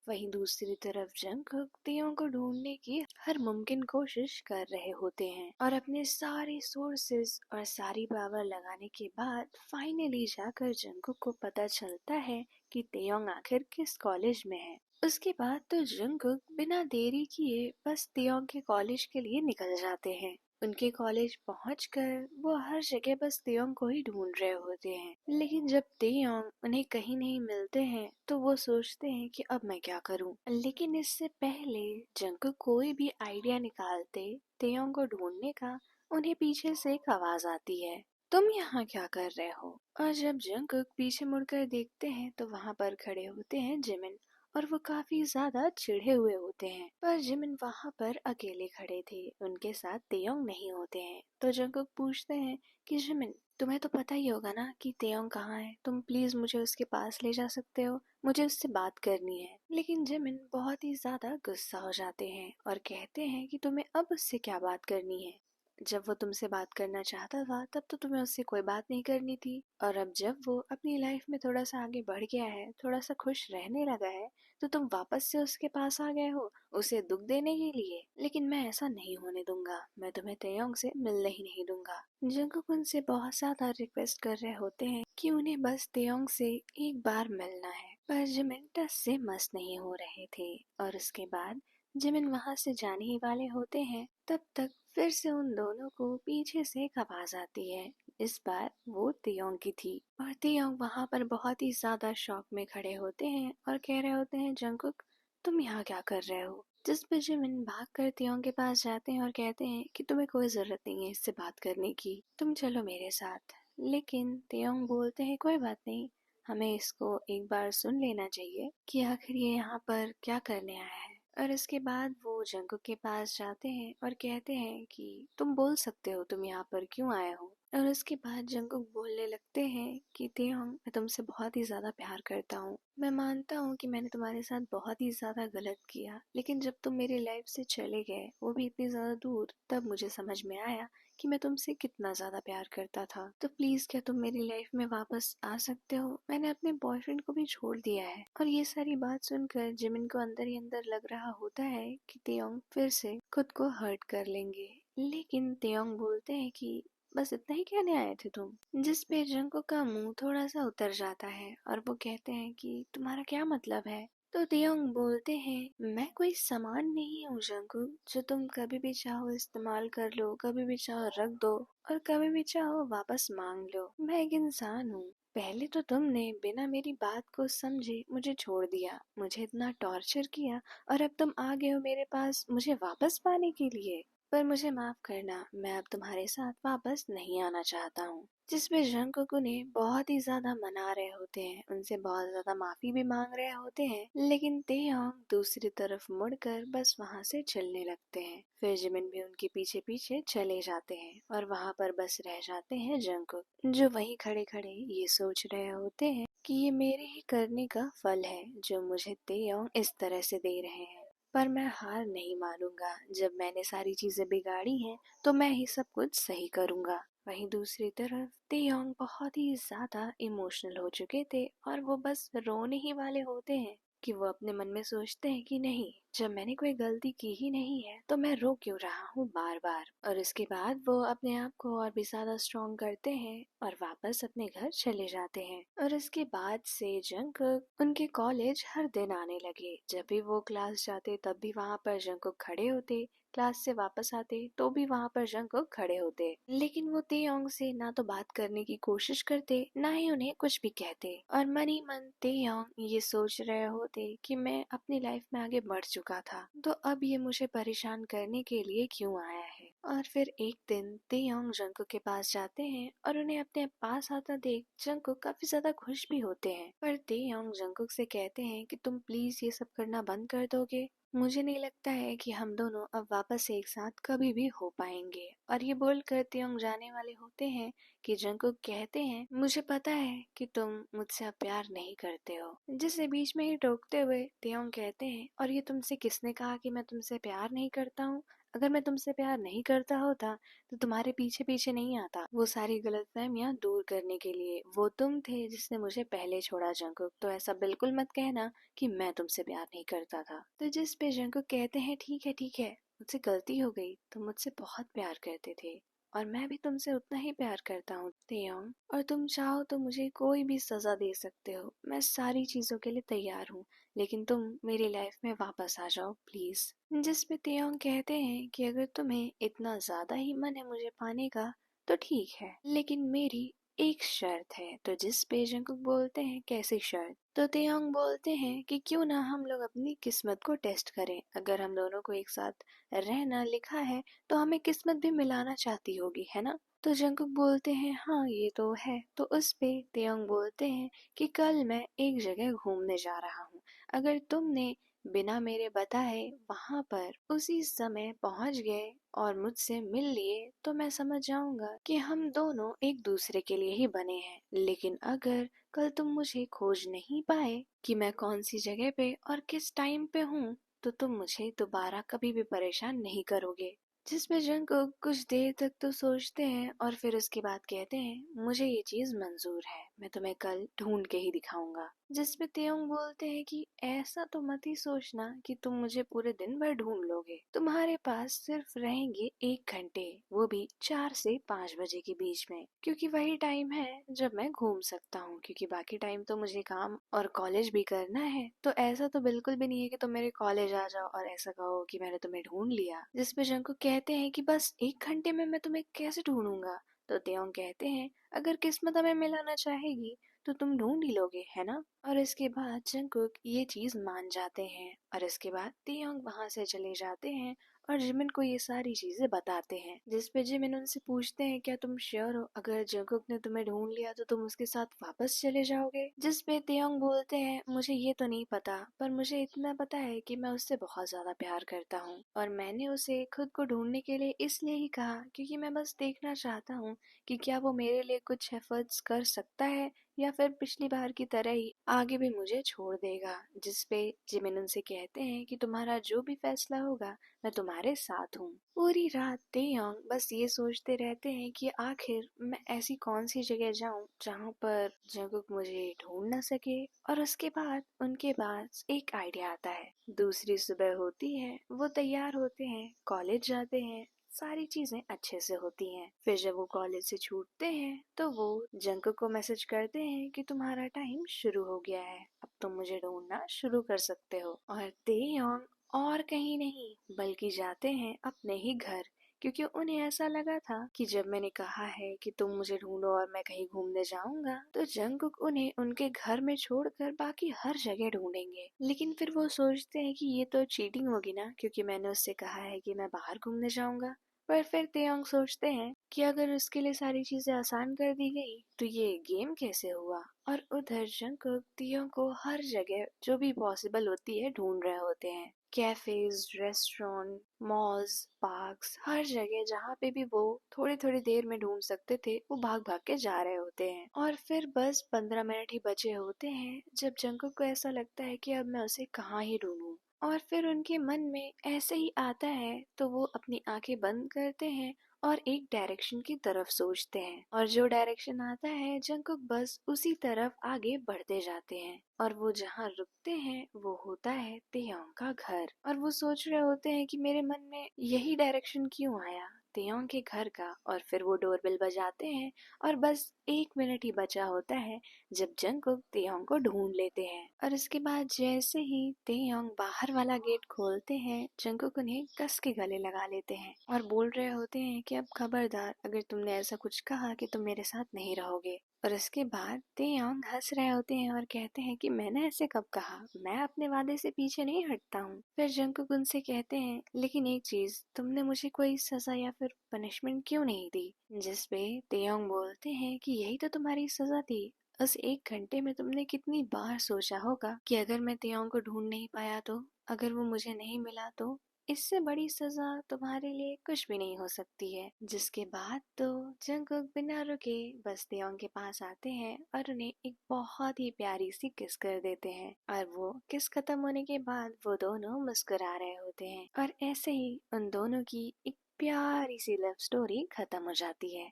वहीं दूसरी तरफ जंगकुक तेयोंग को ढूंढने की हर मुमकिन कोशिश कर रहे होते हैं और अपने सारे सोर्सेस और सारी पावर लगाने के बाद फाइनली जाकर जंगकुक को पता चलता है कि तेयोंग आखिर किस कॉलेज में है। उसके बाद तो जंगकुक बिना देरी किए बस तेयोंग के कॉलेज के लिए निकल जाते हैं। उनके कॉलेज पहुंचकर वो हर जगह बस तेयोंग को ही ढूंढ रहे होते हैं, लेकिन जब तेयोंग उन्हें कहीं नहीं मिलते हैं तो वो सोचते हैं कि अब मैं क्या करूं। लेकिन इससे पहले जंगकुक कोई भी आइडिया निकालते तेयोंग को ढूंढने का, उन्हें पीछे से एक आवाज आती है, तुम यहाँ क्या कर रहे हो। और जब जंगकुक पीछे मुड़कर देखते हैं तो वहाँ पर खड़े होते हैं जिमिन और वो काफी ज्यादा चिढ़े हुए होते हैं। पर जिमिन वहाँ पर अकेले खड़े थे, उनके साथ तेयोंग नहीं होते हैं। तो जंगकुक पूछते हैं कि जिमिन, तुम्हें तो पता ही होगा ना कि तेयोंग कहाँ है, तुम प्लीज मुझे उसके पास ले जा सकते हो, मुझे उससे बात करनी है। लेकिन जिमिन बहुत ही ज्यादा गुस्सा हो जाते हैं और कहते हैं कि तुम्हें अब उससे क्या बात करनी है। जब वो तुमसे बात करना चाहता था तब तो तुम्हें उससे कोई बात नहीं करनी थी, और अब जब वो अपनी लाइफ में थोड़ा सा आगे बढ़ गया है, थोड़ा सा खुश रहने लगा है, तो तुम वापस से उसके पास आ गए हो उसे दुख देने के लिए। लेकिन मैं ऐसा नहीं होने दूंगा, मैं तुम्हें तेयोंग से मिलने ही नहीं दूंगा। जंगकुक उनसे बहुत ज्यादा रिक्वेस्ट कर रहे होते हैं कि उन्हें बस तेयोंग से एक बार मिलना है, पर जिमिन टस से मस नहीं हो रहे थे। और उसके बाद जिमिन वहां से जाने ही वाले होते हैं, तब तक फिर से उन दोनों को पीछे से एक आवाज आती है। इस बार वो तेयोंग की थी और तेयोंग वहां पर बहुत ही ज्यादा शॉक में खड़े होते हैं और कह रहे होते हैं, जंगकुक तुम यहाँ क्या कर रहे हो। जिस पे जिमिन भाग कर तेयोंग के पास जाते हैं और कहते हैं कि तुम्हें कोई जरूरत नहीं है इससे बात करने की, तुम चलो मेरे साथ। लेकिन तेयोंग बोलते हैं कोई बात नहीं, हमें इसको एक बार सुन लेना चाहिए कि आखिर ये यहाँ पर क्या करने आया है। और इसके बाद वो जंगकुक के पास जाते हैं और कहते हैं कि तुम बोल सकते हो तुम यहाँ पर क्यों आए हो। और उसके बाद जंगकुक बोलने लगते हैं कि तेयोंग, मैं तुमसे बहुत ही ज्यादा प्यार करता हूँ, मैं मानता हूँ कि मैंने तुम्हारे साथ बहुत ही ज्यादा गलत किया, लेकिन जब तुम मेरी लाइफ से चले गए, वो भी इतनी ज्यादा दूर, तब मुझे समझ में आया कि मैं तुमसे कितना ज्यादा प्यार करता था। तो प्लीज क्या तुम मेरी लाइफ में वापस आ सकते हो, मैंने अपने बॉयफ्रेंड को भी छोड़ दिया है। और ये सारी बात सुनकर जिमिन को अंदर ही अंदर लग रहा होता है कि तेयोंग फिर से खुद को हर्ट कर लेंगे। लेकिन तेयोंग बोलते हैं कि बस इतना ही कहने आए थे तुम। जिस पे जंगकुक का मुंह थोड़ा सा उतर जाता है और वो कहते हैं कि तुम्हारा क्या मतलब है। तो तेयोंग बोलते हैं, मैं कोई सामान नहीं हूँ जंगकुक जो तुम कभी भी चाहो इस्तेमाल कर लो, कभी भी चाहो रख दो और कभी भी चाहो वापस मांग लो। मैं एक इंसान हूँ। पहले तो तुमने बिना मेरी बात को समझे मुझे छोड़ दिया, मुझे इतना टॉर्चर किया, और अब तुम आ गए हो मेरे पास मुझे वापस पाने के लिए। पर मुझे माफ करना, मैं अब तुम्हारे साथ वापस नहीं आना चाहता हूँ। जिसमें जंगकुक उन्हें बहुत ही ज्यादा मना रहे होते हैं, उनसे बहुत ज्यादा माफी भी मांग रहे होते हैं, लेकिन तेयोंग दूसरी तरफ मुड़कर बस वहाँ से चलने लगते हैं। फिर जिमिन भी उनके पीछे पीछे चले जाते हैं और वहाँ पर बस रह जाते हैं जंगकुक, जो वहीं खड़े खड़े ये सोच रहे होते हैं कि ये मेरे ही करने का फल है जो मुझे तेयोंग इस तरह से दे रहे हैं। पर मैं हार नहीं मानूंगा, जब मैंने सारी चीजें बिगाड़ी हैं तो मैं ही सब कुछ सही करूंगा। वहीं दूसरी तरफ तेयोंग बहुत ही ज्यादा इमोशनल हो चुके थे और वो बस रोने ही वाले होते हैं कि वो अपने मन में सोचते हैं कि नहीं, जब मैंने कोई गलती की ही नहीं है तो मैं रो क्यों रहा हूँ बार बार। और इसके बाद वो अपने आप को और भी ज्यादा स्ट्रॉन्ग करते हैं और वापस अपने घर चले जाते हैं। और इसके बाद से जंगकुक उनके कॉलेज हर दिन आने लगे, जब भी वो क्लास जाते तब भी वहाँ पर जंगकुक खड़े होते, क्लास से वापस आते तो भी वहाँ पर जंगकुक खड़े होते। लेकिन वो तेयोंग से ना तो बात करने की कोशिश करते, ना ही उन्हें कुछ भी कहते, और मन ही मन तेयोंग ये सोच रहे होते कि मैं अपनी लाइफ में आगे बढ़ चुका था, तो अब ये मुझे परेशान करने के लिए क्यों आया है। और फिर एक दिन तेयोंग जंगकुक के पास जाते हैं और उन्हें अपने पास आता देख जंगकुक काफी ज्यादा खुश भी होते हैं। पर तेयोंग जंगकुक से कहते हैं कि तुम प्लीज ये सब करना बंद कर दोगे, मुझे नहीं लगता है कि हम दोनों अब वापस एक साथ कभी भी हो पाएंगे। और ये बोलकर तेयोंग जाने वाले होते हैं कि जंगकुक कहते हैं, मुझे पता है कि तुम मुझसे अब प्यार नहीं करते हो। जिसे बीच में ही टोकते हुए तेयोंग कहते हैं, और ये तुमसे किसने कहा कि मैं तुमसे प्यार नहीं करता हूँ। अगर मैं तुमसे प्यार नहीं करता होता तो तुम्हारे पीछे पीछे नहीं आता वो सारी गलतफहमियां दूर करने के लिए। वो तुम थे जिसने मुझे पहले छोड़ा जंकुक, तो ऐसा बिल्कुल मत कहना कि मैं तुमसे प्यार नहीं करता था। तो जिस पे जंकुक कहते हैं ठीक है, मुझसे गलती हो गई, तुम मुझसे बहुत प्यार करते थे और मैं भी तुमसे उतना ही प्यार करता हूँ तेयोंग, और तुम चाहो तो मुझे कोई भी सजा दे सकते हो, मैं सारी चीजों के लिए तैयार हूँ, लेकिन तुम मेरी लाइफ में वापस आ जाओ प्लीज। जिस पे तेयोंग कहते हैं कि अगर तुम्हें इतना ज्यादा ही मन है मुझे पाने का तो ठीक है, लेकिन मेरी एक शर्त है। तो जिस पे जंकुक बोलते हैं कैसी शर्त, तो तेयोंग बोलते हैं कि क्यों ना हम लोग अपनी किस्मत को टेस्ट करें, अगर हम दोनों को एक साथ रहना लिखा है तो हमें किस्मत भी मिलाना चाहती होगी, है ना। तो जंकुक बोलते हैं हाँ ये तो है। तो उस पे तेयोंग बोलते हैं कि कल मैं एक जगह घूमने जा रहा हूँ, अगर तुमने बिना मेरे बताए वहां पर उसी समय पहुंच गए और मुझसे मिल लिए तो मैं समझ जाऊंगा कि हम दोनों एक दूसरे के लिए ही बने हैं। लेकिन अगर कल तुम मुझे खोज नहीं पाए कि मैं कौन सी जगह पे और किस टाइम पे हूँ तो तुम मुझे दोबारा कभी भी परेशान नहीं करोगे। जिसमें जंकुक कुछ देर तक तो सोचते हैं और फिर उसके बाद कहते हैं मुझे ये चीज मंजूर है, मैं तुम्हें कल ढूंढ के ही दिखाऊंगा। जिसमें तेयोंग बोलते हैं कि ऐसा तो मत ही सोचना कि तुम मुझे पूरे दिन भर ढूंढ लोगे, तुम्हारे पास सिर्फ रहेंगे 1 घंटे, वो भी 4 से 5 बजे के बीच में, क्योंकि वही टाइम है जब मैं घूम सकता हूँ, क्योंकि बाकी टाइम तो मुझे काम और कॉलेज भी करना है। तो ऐसा तो बिल्कुल भी नहीं है कि तुम मेरे कॉलेज आ जाओ और ऐसा कहो कि मैंने तुम्हें ढूंढ लिया। जिसपे जंकुक कहते हैं कि बस 1 घंटे में मैं तुम्हें कैसे ढूंढूंगा। तो तेयोंग कहते हैं अगर किस्मत हमें मिलाना चाहेगी तो तुम ढूंढ ही लोगे, है ना। और इसके बाद जंकुक ये चीज मान जाते हैं और इसके बाद तेयोंग वहां से चले जाते हैं और जिमिन को ये सारी चीजें बताते हैं। जिसपे जिमिन उनसे पूछते हैं क्या तुम श्योर हो अगर जंकुक ने तुम्हें ढूंढ लिया तो तुम उसके साथ वापस चले जाओगे। जिसपे तेयोंग बोलते हैं मुझे ये तो नहीं पता, पर मुझे इतना पता है कि मैं उससे बहुत ज्यादा प्यार करता हूँ और मैंने उसे खुद को ढूंढने के लिए इसलिए ही कहा क्योंकि मैं बस देखना चाहता हूँ कि क्या वो मेरे लिए कुछ एफर्ट्स कर सकता है या फिर पिछली बार की तरह ही आगे भी मुझे छोड़ देगा। जिसपे जिमिन उनसे कहते हैं कि तुम्हारा जो भी फैसला होगा मैं तुम्हारे साथ हूँ। पूरी रात तेयोंग बस ये सोचते रहते हैं कि आखिर मैं ऐसी कौन सी जगह जाऊं जहां पर जंकुक मुझे ढूंढ न सके। और उसके बाद उनके पास एक आइडिया आता है। दूसरी सुबह होती है, वो तैयार होते हैं, कॉलेज जाते हैं, सारी चीजें अच्छे से होती हैं। फिर जब वो कॉलेज से छूटते हैं तो वो जंकुक को मैसेज करते हैं कि तुम्हारा टाइम शुरू हो गया है, अब तुम मुझे ढूंढना शुरू कर सकते हो। और तेयोंग और कहीं नहीं बल्कि जाते हैं अपने ही घर, क्योंकि उन्हें ऐसा लगा था कि जब मैंने कहा है कि तुम मुझे ढूंढो और मैं कहीं घूमने जाऊंगा तो जंकुक उन्हें उनके घर में छोड़कर बाकी हर जगह ढूंढेंगे। लेकिन फिर वो सोचते हैं कि ये तो चीटिंग होगी ना, क्योंकि मैंने उससे कहा है कि मैं बाहर घूमने जाऊंगा। पर फिर तेयोंग सोचते हैं कि अगर उसके लिए सारी चीजें आसान कर दी गई तो ये गेम कैसे हुआ। और उधर जंकुक तेयोंग को हर जगह जो भी पॉसिबल होती है ढूंढ रहे होते हैं, कैफेज, रेस्टोरेंट, मॉल्स, पार्क्स, हर जगह जहाँ पे भी वो थोड़ी थोड़ी देर में ढूंढ सकते थे वो भाग भाग के जा रहे होते हैं। और फिर बस 15 मिनट ही बचे होते हैं जब जंकुक को ऐसा लगता है कि अब मैं उसे कहाँ ही ढूंढूं। और फिर उनके मन में ऐसे ही आता है तो वो अपनी आंखें बंद करते हैं और एक डायरेक्शन की तरफ सोचते हैं, और जो डायरेक्शन आता है जंकुक बस उसी तरफ आगे बढ़ते जाते हैं। और वो जहाँ रुकते हैं वो होता है तेयोंग का घर। और वो सोच रहे होते हैं कि मेरे मन में यही डायरेक्शन क्यों आया, तेयोंग के घर का। और फिर वो डोरबेल बजाते हैं और बस 1 मिनट ही बचा होता है जब जंकुक तेयोंग को ढूंढ लेते हैं। और इसके बाद जैसे ही तेयोंग बाहर वाला गेट खोलते हैं जंकुक उन्हें कस के गले लगा लेते हैं और बोल रहे होते हैं कि अब खबरदार अगर तुमने ऐसा कुछ कहा कि तुम मेरे साथ नहीं रहोगे। और इसके बाद तेयोंग हंस रहे होते हैं और कहते हैं कि मैंने ऐसे कब कहा, मैं अपने वादे से पीछे नहीं हटता हूँ। फिर जंकुक उनसे कहते हैं लेकिन एक चीज, तुमने मुझे कोई सजा या फिर पनिशमेंट क्यों नहीं दी। जिसपे तेयोंग बोलते हैं कि यही तो तुम्हारी सजा थी, उस 1 घंटे में तुमने कितनी बार सोचा होगा कि अगर मैं तेयोंग को ढूंढ नहीं पाया तो, अगर वो मुझे नहीं मिला तो इससे बड़ी सजा तुम्हारे लिए कुछ भी नहीं हो सकती है। जिसके बाद तो जंगकुक बिना रुके बस तेयोंग के पास आते हैं और उन्हें एक बहुत ही प्यारी सी किस कर देते हैं, और वो किस खत्म होने के बाद वो दोनों मुस्कुरा रहे होते हैं, और ऐसे ही उन दोनों की एक प्यारी सी लव स्टोरी खत्म हो जाती है।